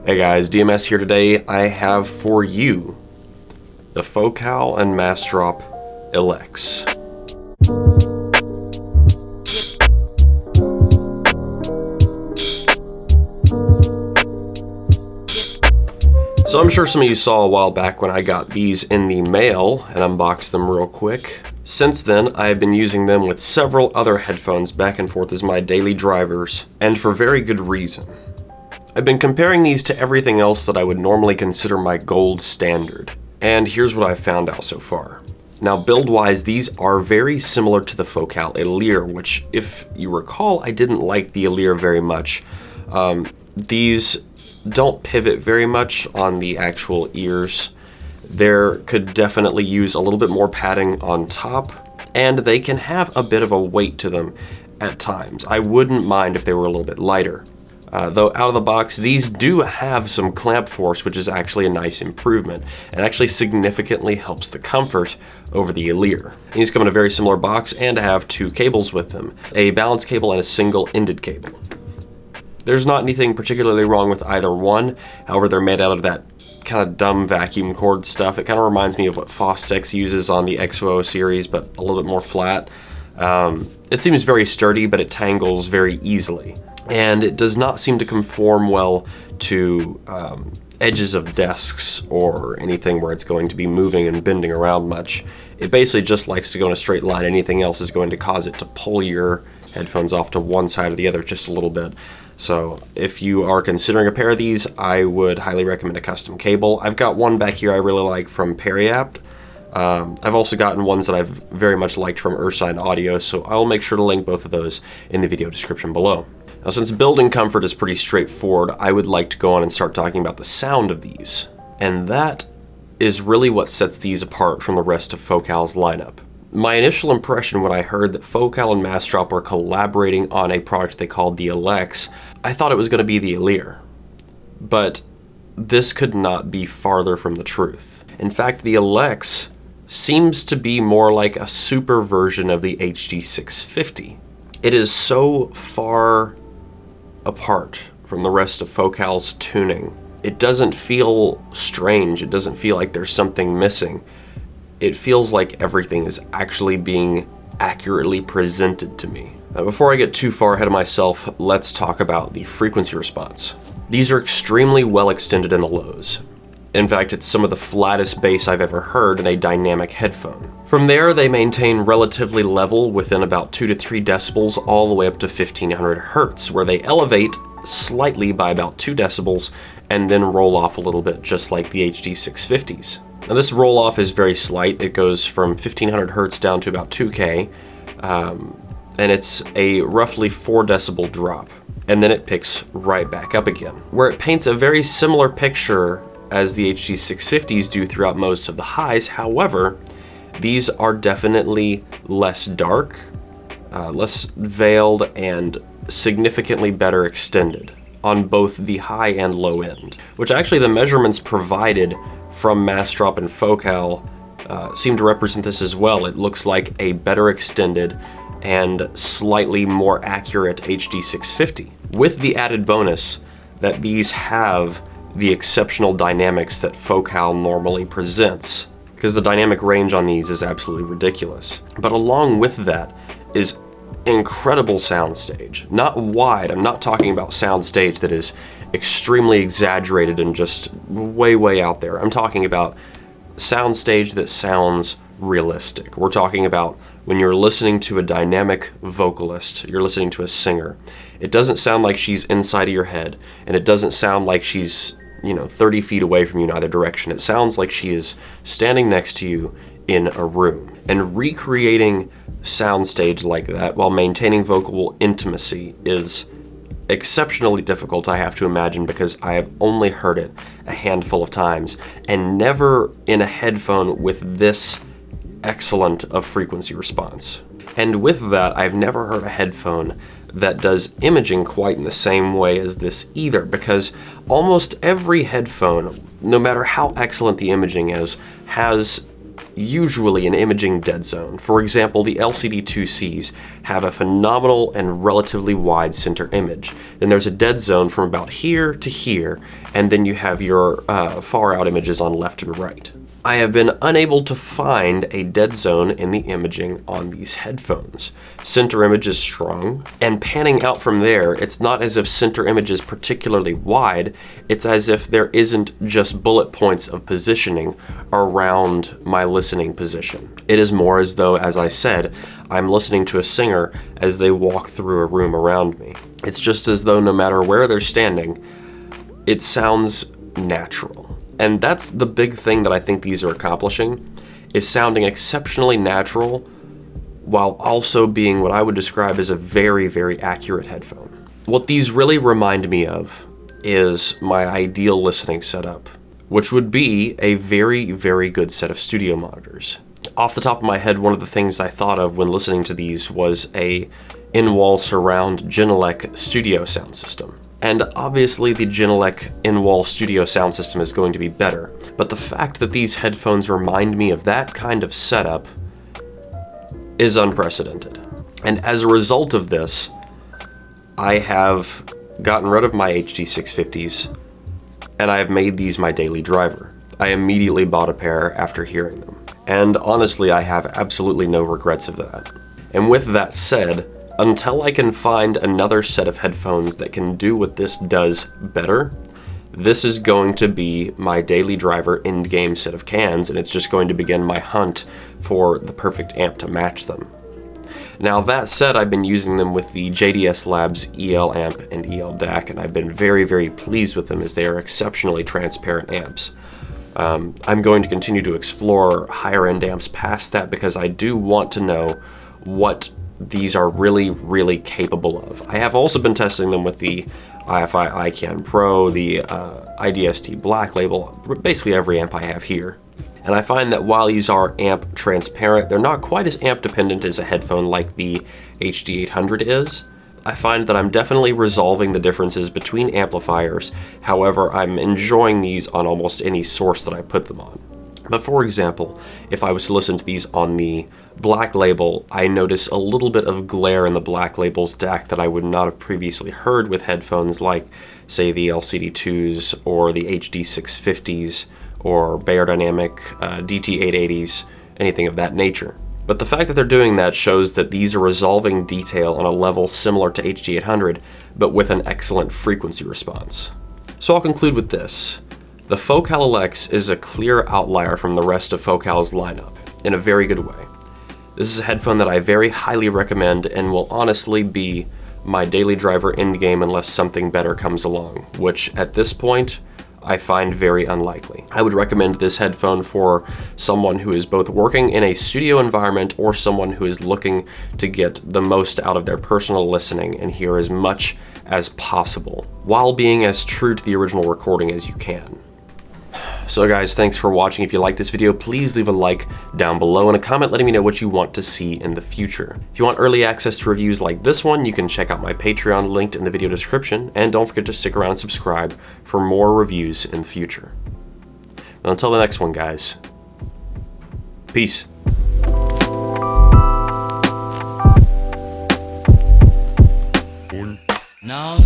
Hey guys, DMS here today. I have for you the Focal and Massdrop Elex. So I'm sure some of you saw a while back when I got these in the mail and unboxed them real quick. Since then, I've been using them with several other headphones back and forth as my daily drivers, and for very good reason. I've been comparing these to everything else that I would normally consider my gold standard, and here's what I've found out so far. Now, build-wise, these are very similar to the Focal Elir, which, if you recall, I didn't like the Elir very much. These don't pivot very much on the actual ears. There could definitely use a little bit more padding on top, and they can have a bit of a weight to them at times. I wouldn't mind if they were a little bit lighter. Though out of the box, these do have some clamp force, which is actually a nice improvement, and actually significantly helps the comfort over the Elir. These come in a very similar box and have two cables with them, a balance cable and a single-ended cable. There's not anything particularly wrong with either one, however they're made out of that kind of dumb vacuum cord stuff. It kind of reminds me of what Flattest uses on the XO series, but a little bit more flat. It seems very sturdy, but it tangles very easily. And it does not seem to conform well to edges of desks or anything where it's going to be moving and bending around much. It basically just likes to go in a straight line. Anything else is going to cause it to pull your headphones off to one side or the other just a little bit. So if you are considering a pair of these, I would highly recommend a custom cable. I've got one back here I really like from Periapt. I've also gotten ones that I've very much liked from Ursine Audio, so I'll make sure to link both of those in the video description below. Now, since building comfort is pretty straightforward, I would like to go on and start talking about the sound of these. And that is really what sets these apart from the rest of Focal's lineup. My initial impression when I heard that Focal and Massdrop were collaborating on a product they called the Elex, I thought it was going to be the Elir. But this could not be farther from the truth. In fact, the Elex seems to be more like a super version of the HD650. It is so far apart from the rest of Focal's tuning. It doesn't feel strange. It doesn't feel like there's something missing. It feels like everything is actually being accurately presented to me. Now, before I get too far ahead of myself, let's talk about the frequency response. These are extremely well extended in the lows. In fact, it's some of the flattest bass I've ever heard in a dynamic headphone. From there, they maintain relatively level within about 2 to 3 decibels all the way up to 1500 hertz, where they elevate slightly by about 2 decibels and then roll off a little bit, just like the HD650s. Now, this roll off is very slight. It goes from 1500 hertz down to about 2K, and it's a roughly 4 decibel drop, and then it picks right back up again, where it paints a very similar picture as the HD650s do throughout most of the highs. However, these are definitely less dark, less veiled, and significantly better extended on both the high and low end, which actually the measurements provided from Massdrop and Focal seem to represent this as well. It looks like a better extended and slightly more accurate HD650, with the added bonus that these have the exceptional dynamics that Focal normally presents, because the dynamic range on these is absolutely ridiculous. But along with that is incredible soundstage. Not wide, I'm not talking about soundstage that is extremely exaggerated and just way out there. I'm talking about soundstage that sounds realistic. We're talking about when you're listening to a dynamic vocalist, you're listening to a singer. It doesn't sound like she's inside of your head, and it doesn't sound like she's 30 feet away from you in either direction. It sounds like she is standing next to you in a room. And recreating soundstage like that while maintaining vocal intimacy is exceptionally difficult, I have to imagine, because I have only heard it a handful of times and never in a headphone with this excellent of frequency response. And with that, I've never heard a headphone that does imaging quite in the same way as this either, because almost every headphone, no matter how excellent the imaging is, has usually an imaging dead zone. For example, the LCD2Cs have a phenomenal and relatively wide center image. Then there's a dead zone from about here to here, and then you have your far out images on left and right. I have been unable to find a dead zone in the imaging on these headphones. Center image is strong, and panning out from there, it's not as if center image is particularly wide, it's as if there isn't just bullet points of positioning around my listening position. It is more as though, as I said, I'm listening to a singer as they walk through a room around me. It's just as though no matter where they're standing, it sounds natural. And that's the big thing that I think these are accomplishing, is sounding exceptionally natural while also being what I would describe as a very, very accurate headphone. What these really remind me of is my ideal listening setup, which would be a very, very good set of studio monitors. Off the top of my head, one of the things I thought of when listening to these was a in-wall surround Genelec studio sound system. And obviously the Genelec in-wall studio sound system is going to be better, but the fact that these headphones remind me of that kind of setup is unprecedented. And as a result of this, I have gotten rid of my HD650s, and I have made these my daily driver. I immediately bought a pair after hearing them. And honestly, I have absolutely no regrets of that. And with that said, until I can find another set of headphones that can do what this does better, this is going to be my daily driver end-game set of cans, and it's just going to begin my hunt for the perfect amp to match them. Now that said, I've been using them with the JDS Labs EL amp and EL DAC, and I've been very, very pleased with them as they are exceptionally transparent amps. I'm going to continue to explore higher end amps past that because I do want to know what these are really, really capable of. I have also been testing them with the IFI iCan Pro, the IDST Black Label, basically every amp I have here. And I find that while these are amp transparent, they're not quite as amp dependent as a headphone like the HD800 is. I find that I'm definitely resolving the differences between amplifiers, however, I'm enjoying these on almost any source that I put them on. But for example, if I was to listen to these on the Black Label, I notice a little bit of glare in the Black Label's DAC that I would not have previously heard with headphones like, say, the LCD2s or the HD650s or Beyerdynamic DT880s, anything of that nature. But the fact that they're doing that shows that these are resolving detail on a level similar to HD800, but with an excellent frequency response. So I'll conclude with this. The Focal Elex is a clear outlier from the rest of Focal's lineup, in a very good way. This is a headphone that I very highly recommend and will honestly be my daily driver endgame unless something better comes along, which at this point, I find very unlikely. I would recommend this headphone for someone who is both working in a studio environment or someone who is looking to get the most out of their personal listening and hear as much as possible, while being as true to the original recording as you can. So guys, thanks for watching. If you like this video, please leave a like down below and a comment letting me know what you want to see in the future. If you want early access to reviews like this one, you can check out my Patreon linked in the video description, and don't forget to stick around and subscribe for more reviews in the future. Well, until the next one, guys, peace. Now